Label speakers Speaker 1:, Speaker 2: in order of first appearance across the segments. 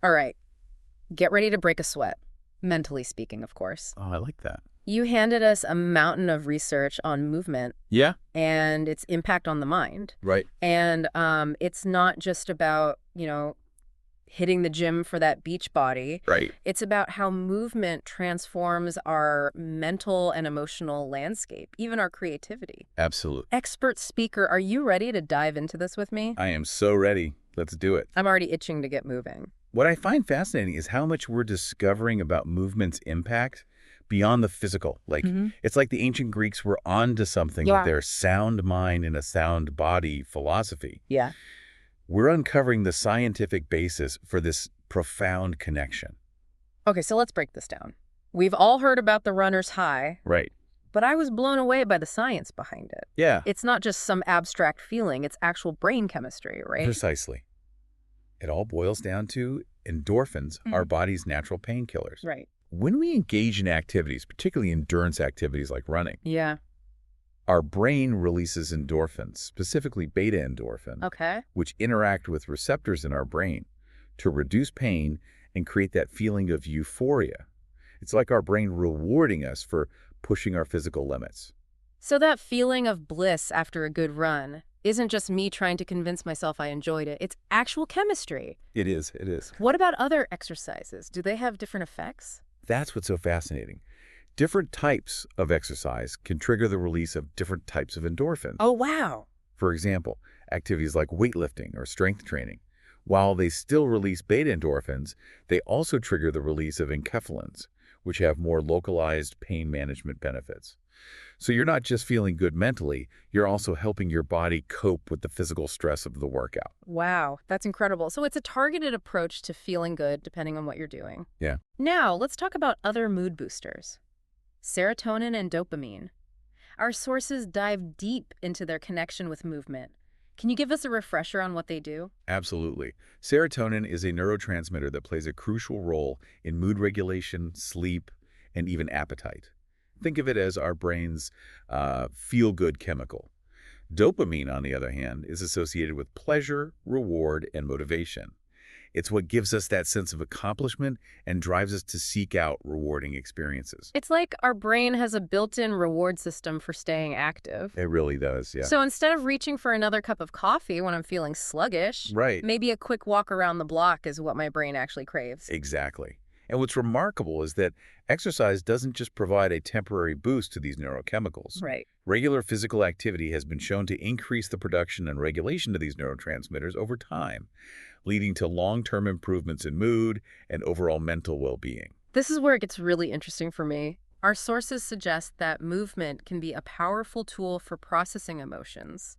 Speaker 1: All right, get ready to break a sweat. Mentally speaking, of course.
Speaker 2: Oh, I like that.
Speaker 1: You handed us a mountain of research on movement
Speaker 2: Yeah,
Speaker 1: and its impact on the mind.
Speaker 2: right.
Speaker 1: And it's not just about, hitting the gym for that beach body.
Speaker 2: Right.
Speaker 1: It's about how movement transforms our mental and emotional landscape, even our creativity.
Speaker 2: Absolutely.
Speaker 1: Expert speaker, are you ready to dive into this with me?
Speaker 2: I am so ready. Let's do it.
Speaker 1: I'm already itching to get moving.
Speaker 2: What I find fascinating is how much we're discovering about movement's impact beyond the physical. It's like the ancient Greeks were onto something with
Speaker 1: Yeah.
Speaker 2: their sound mind and a sound body philosophy.
Speaker 1: Yeah.
Speaker 2: We're uncovering the scientific basis for this profound connection.
Speaker 1: Okay, so let's break this down. We've all heard about the runner's high,
Speaker 2: Right.
Speaker 1: but I was blown away by the science behind it.
Speaker 2: Yeah,
Speaker 1: It's not just some abstract feeling, it's actual brain chemistry, right?
Speaker 2: precisely. It all boils down to endorphins, our body's natural painkillers.
Speaker 1: Right.
Speaker 2: When we engage in activities, particularly endurance activities like running,
Speaker 1: Yeah.
Speaker 2: our brain releases endorphins, specifically beta endorphin,
Speaker 1: Okay.
Speaker 2: which interact with receptors in our brain to reduce pain and create that feeling of euphoria. It's like our brain rewarding us for pushing our physical limits.
Speaker 1: So that feeling of bliss after a good run isn't just me trying to convince myself I enjoyed it. It's actual chemistry.
Speaker 2: It is, it is.
Speaker 1: What about other exercises? Do they have different effects?
Speaker 2: That's what's so fascinating. Different types of exercise can trigger the release of different types of endorphins.
Speaker 1: Oh, wow.
Speaker 2: For example, activities like weightlifting or strength training. While they still release beta endorphins, they also trigger the release of enkephalins, which have more localized pain management benefits. So you're not just feeling good mentally, you're also helping your body cope with the physical stress of the workout.
Speaker 1: Wow, that's incredible. So it's a targeted approach to feeling good depending on what you're doing.
Speaker 2: Yeah.
Speaker 1: Now, let's talk about other mood boosters. Serotonin and dopamine. Our sources dive deep into their connection with movement. Can you give us a refresher on what they do?
Speaker 2: Absolutely. Serotonin is a neurotransmitter that plays a crucial role in mood regulation, sleep, and even appetite. Think of it as our brain's feel-good chemical. Dopamine, on the other hand, is associated with pleasure, reward, and motivation. It's what gives us that sense of accomplishment and drives us to seek out rewarding experiences.
Speaker 1: It's like our brain has a built-in reward system for staying active.
Speaker 2: It really does, yeah.
Speaker 1: So instead of reaching for another cup of coffee when I'm feeling sluggish,
Speaker 2: Right.
Speaker 1: maybe a quick walk around the block is what my brain actually craves.
Speaker 2: Exactly. And what's remarkable is that exercise doesn't just provide a temporary boost to these neurochemicals.
Speaker 1: Right.
Speaker 2: Regular physical activity has been shown to increase the production and regulation of these neurotransmitters over time, leading to long-term improvements in mood and overall mental well-being.
Speaker 1: This is where it gets really interesting for me. Our sources suggest that movement can be a powerful tool for processing emotions,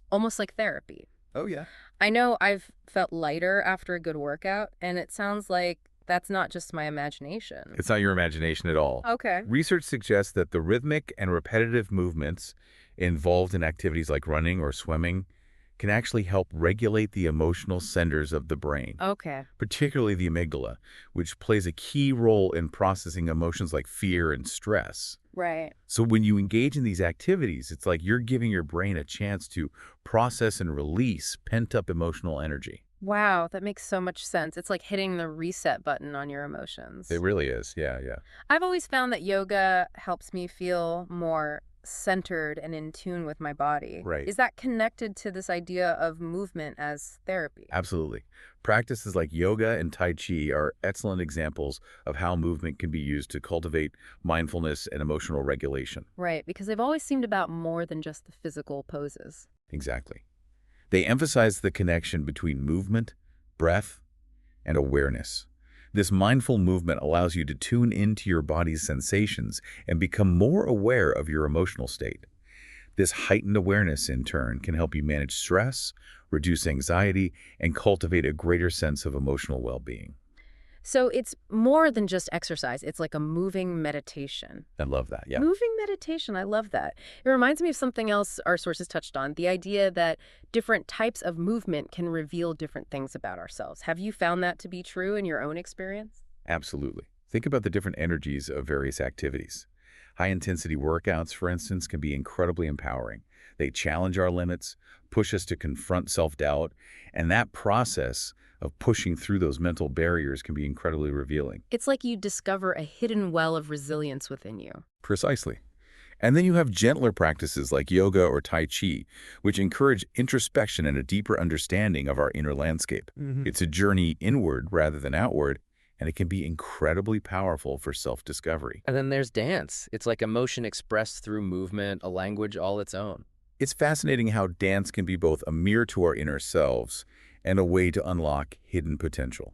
Speaker 1: almost like therapy.
Speaker 2: Oh, yeah.
Speaker 1: I know I've felt lighter after a good workout, and it sounds like that's not just my imagination.
Speaker 2: It's not your imagination at all.
Speaker 1: Okay.
Speaker 2: Research suggests that the rhythmic and repetitive movements involved in activities like running or swimming can actually help regulate the emotional centers of the brain,
Speaker 1: Okay.
Speaker 2: particularly the amygdala, which plays a key role in processing emotions like fear and stress.
Speaker 1: Right.
Speaker 2: So when you engage in these activities, it's like you're giving your brain a chance to process and release pent-up emotional energy.
Speaker 1: Wow, that makes so much sense. It's like hitting the reset button on your emotions.
Speaker 2: It really is. Yeah, yeah.
Speaker 1: I've always found that yoga helps me feel more centered and in tune with my body.
Speaker 2: Right.
Speaker 1: Is that connected to this idea of movement as therapy?
Speaker 2: Absolutely. Practices like yoga and Tai Chi are excellent examples of how movement can be used to cultivate mindfulness and emotional regulation.
Speaker 1: Right, because they've always seemed about more than just the physical poses.
Speaker 2: Exactly. They emphasize the connection between movement, breath, and awareness. This mindful movement allows you to tune into your body's sensations and become more aware of your emotional state. This heightened awareness, in turn, can help you manage stress, reduce anxiety, and cultivate a greater sense of emotional well-being.
Speaker 1: So it's more than just exercise. It's like a moving meditation.
Speaker 2: I love that, yeah.
Speaker 1: Moving meditation, I love that. It reminds me of something else our sources touched on, the idea that different types of movement can reveal different things about ourselves. Have you found that to be true in your own experience?
Speaker 2: Absolutely. Think about the different energies of various activities. High-intensity workouts, for instance, can be incredibly empowering. They challenge our limits, push us to confront self-doubt, and that process of pushing through those mental barriers can be incredibly revealing.
Speaker 1: It's like you discover a hidden well of resilience within you.
Speaker 2: Precisely. And then you have gentler practices like yoga or Tai Chi, which encourage introspection and a deeper understanding of our inner landscape. It's a journey inward rather than outward, and it can be incredibly powerful for self-discovery.
Speaker 3: And then there's dance. It's like emotion expressed through movement, a language all its own.
Speaker 2: It's fascinating how dance can be both a mirror to our inner selves and a way to unlock hidden potential.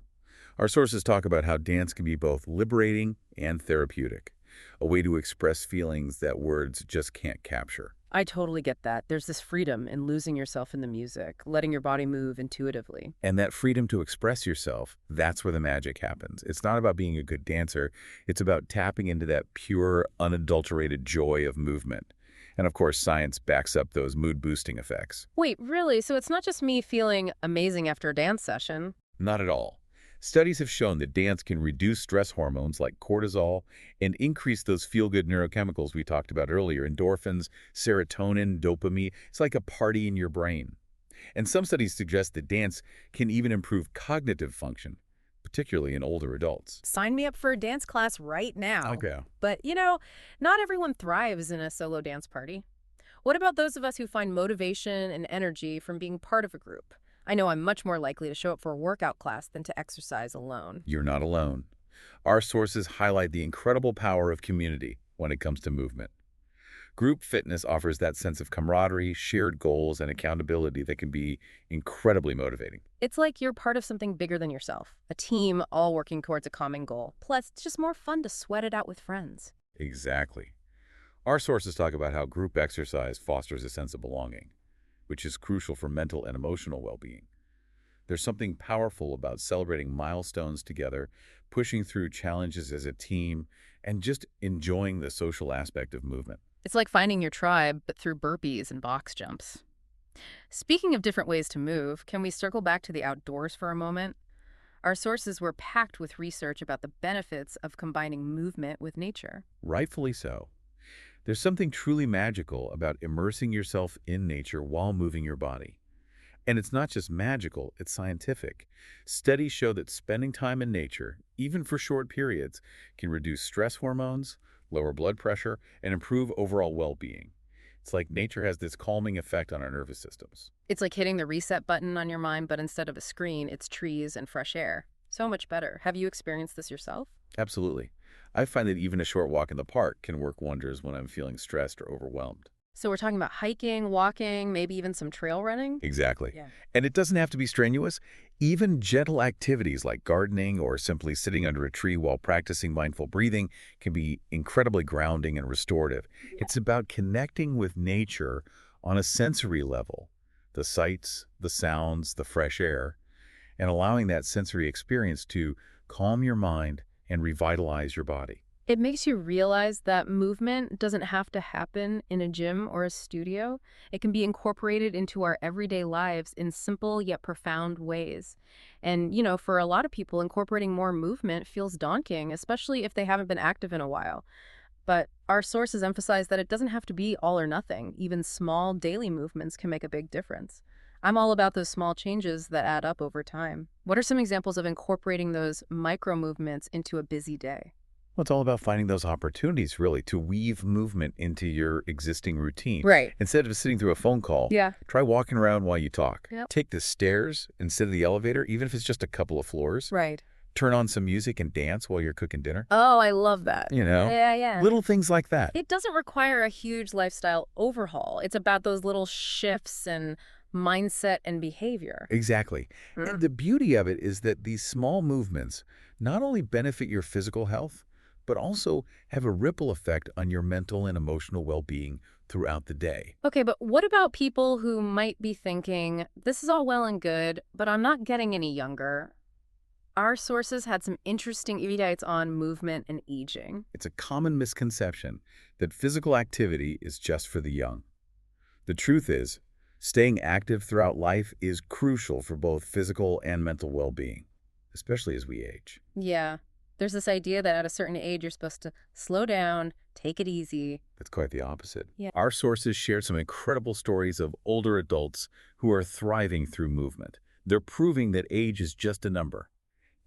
Speaker 2: Our sources talk about how dance can be both liberating and therapeutic, a way to express feelings that words just can't capture.
Speaker 1: I totally get that. There's this freedom in losing yourself in the music, letting your body move intuitively.
Speaker 2: And that freedom to express yourself, that's where the magic happens. It's not about being a good dancer. It's about tapping into that pure, unadulterated joy of movement. And of course, science backs up those mood-boosting effects.
Speaker 1: Wait, really? So it's not just me feeling amazing after a dance session?
Speaker 2: Not at all. Studies have shown that dance can reduce stress hormones like cortisol and increase those feel-good neurochemicals we talked about earlier, endorphins, serotonin, dopamine. It's like a party in your brain. And some studies suggest that dance can even improve cognitive function, particularly in older adults.
Speaker 1: Sign me up for a dance class right now.
Speaker 2: Okay.
Speaker 1: But, not everyone thrives in a solo dance party. What about those of us who find motivation and energy from being part of a group? I know I'm much more likely to show up for a workout class than to exercise alone.
Speaker 2: You're not alone. Our sources highlight the incredible power of community when it comes to movement. Group fitness offers that sense of camaraderie, shared goals, and accountability that can be incredibly motivating.
Speaker 1: It's like you're part of something bigger than yourself, a team all working towards a common goal. Plus, it's just more fun to sweat it out with friends.
Speaker 2: Exactly. Our sources talk about how group exercise fosters a sense of belonging, which is crucial for mental and emotional well-being. There's something powerful about celebrating milestones together, pushing through challenges as a team, and just enjoying the social aspect of movement.
Speaker 1: It's like finding your tribe, but through burpees and box jumps. Speaking of different ways to move, can we circle back to the outdoors for a moment? Our sources were packed with research about the benefits of combining movement with nature.
Speaker 2: Rightfully so. There's something truly magical about immersing yourself in nature while moving your body. And it's not just magical, it's scientific. Studies show that spending time in nature, even for short periods, can reduce stress hormones, lower blood pressure, and improve overall well-being. It's like nature has this calming effect on our nervous systems.
Speaker 1: It's like hitting the reset button on your mind, but instead of a screen, it's trees and fresh air. So much better. Have you experienced this yourself?
Speaker 2: Absolutely. I find that even a short walk in the park can work wonders when I'm feeling stressed or overwhelmed.
Speaker 1: So we're talking about hiking, walking, maybe even some trail running?
Speaker 2: Exactly.
Speaker 1: Yeah.
Speaker 2: And it doesn't have to be strenuous. Even gentle activities like gardening or simply sitting under a tree while practicing mindful breathing can be incredibly grounding and restorative. It's about connecting with nature on a sensory level, the sights, the sounds, the fresh air, and allowing that sensory experience to calm your mind and revitalize your body.
Speaker 1: It makes you realize that movement doesn't have to happen in a gym or a studio. It can be incorporated into our everyday lives in simple yet profound ways. And, for a lot of people, incorporating more movement feels daunting, especially if they haven't been active in a while. But our sources emphasize that it doesn't have to be all or nothing. Even small daily movements can make a big difference. I'm all about those small changes that add up over time. What are some examples of incorporating those micro movements into a busy day?
Speaker 2: Well, it's all about finding those opportunities, really, to weave movement into your existing routine.
Speaker 1: Right.
Speaker 2: Instead of sitting through a phone call,
Speaker 1: Yeah.
Speaker 2: try walking around while you talk.
Speaker 1: Yep.
Speaker 2: Take the stairs instead of the elevator, even if it's just a couple of floors.
Speaker 1: Right.
Speaker 2: Turn on some music and dance while you're cooking dinner.
Speaker 1: Oh, I love that. Yeah.
Speaker 2: Little things like that.
Speaker 1: It doesn't require a huge lifestyle overhaul. It's about those little shifts in mindset and behavior.
Speaker 2: Exactly. And the beauty of it is that these small movements not only benefit your physical health, but also have a ripple effect on your mental and emotional well-being throughout the day.
Speaker 1: Okay, but what about people who might be thinking, this is all well and good, but I'm not getting any younger? Our sources had some interesting insights on movement and aging.
Speaker 2: It's a common misconception that physical activity is just for the young. The truth is, staying active throughout life is crucial for both physical and mental well-being, especially as we age.
Speaker 1: Yeah. There's this idea that at a certain age, you're supposed to slow down, take it easy.
Speaker 2: That's quite the opposite.
Speaker 1: Yeah.
Speaker 2: Our sources share some incredible stories of older adults who are thriving through movement. They're proving that age is just a number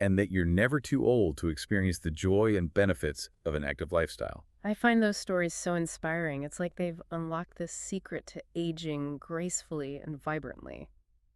Speaker 2: and that you're never too old to experience the joy and benefits of an active lifestyle.
Speaker 1: I find those stories so inspiring. It's like they've unlocked this secret to aging gracefully and vibrantly.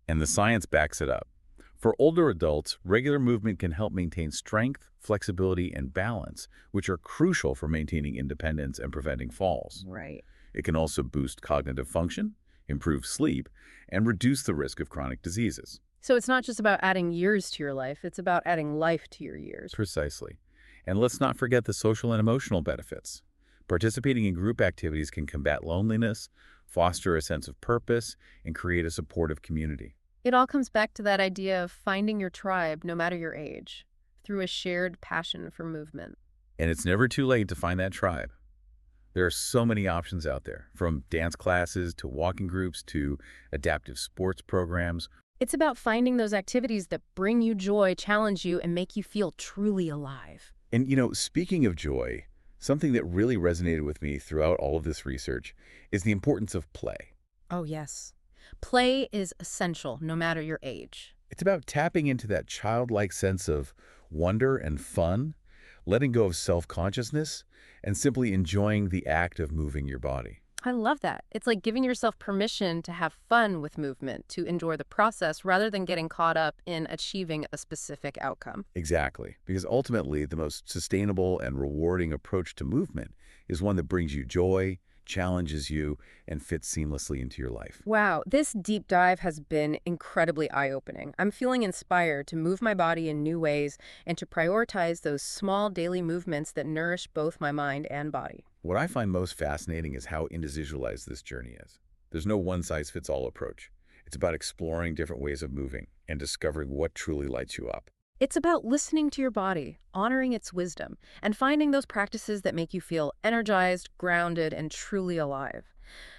Speaker 2: And the science backs it up. For older adults, regular movement can help maintain strength, flexibility, and balance, which are crucial for maintaining independence and preventing falls.
Speaker 1: Right.
Speaker 2: It can also boost cognitive function, improve sleep, and reduce the risk of chronic diseases.
Speaker 1: So it's not just about adding years to your life, it's about adding life to your years.
Speaker 2: Precisely. And let's not forget the social and emotional benefits. Participating in group activities can combat loneliness, foster a sense of purpose, and create a supportive community.
Speaker 1: It all comes back to that idea of finding your tribe, no matter your age, through a shared passion for movement.
Speaker 2: And it's never too late to find that tribe. There are so many options out there, from dance classes to walking groups to adaptive sports programs.
Speaker 1: It's about finding those activities that bring you joy, challenge you, and make you feel truly alive.
Speaker 2: And, speaking of joy, something that really resonated with me throughout all of this research is the importance of play.
Speaker 1: Oh, yes. Play is essential, no matter your age.
Speaker 2: It's about tapping into that childlike sense of wonder and fun, letting go of self-consciousness, and simply enjoying the act of moving your body.
Speaker 1: I love that. It's like giving yourself permission to have fun with movement, to enjoy the process rather than getting caught up in achieving a specific outcome.
Speaker 2: Exactly, because ultimately the most sustainable and rewarding approach to movement is one that brings you joy, challenges you, and fits seamlessly into your life.
Speaker 1: Wow, this deep dive has been incredibly eye-opening. I'm feeling inspired to move my body in new ways and to prioritize those small daily movements that nourish both my mind and body.
Speaker 2: What I find most fascinating is how individualized this journey is. There's no one-size-fits-all approach. It's about exploring different ways of moving and discovering what truly lights you up.
Speaker 1: It's about listening to your body, honoring its wisdom, and finding those practices that make you feel energized, grounded, and truly alive.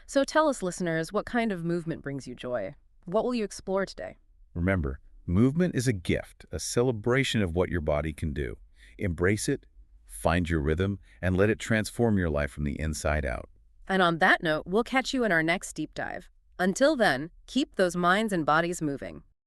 Speaker 1: So tell us, listeners, what kind of movement brings you joy? What will you explore today?
Speaker 2: Remember, movement is a gift, a celebration of what your body can do. Embrace it, find your rhythm, and let it transform your life from the inside out.
Speaker 1: And on that note, we'll catch you in our next deep dive. Until then, keep those minds and bodies moving.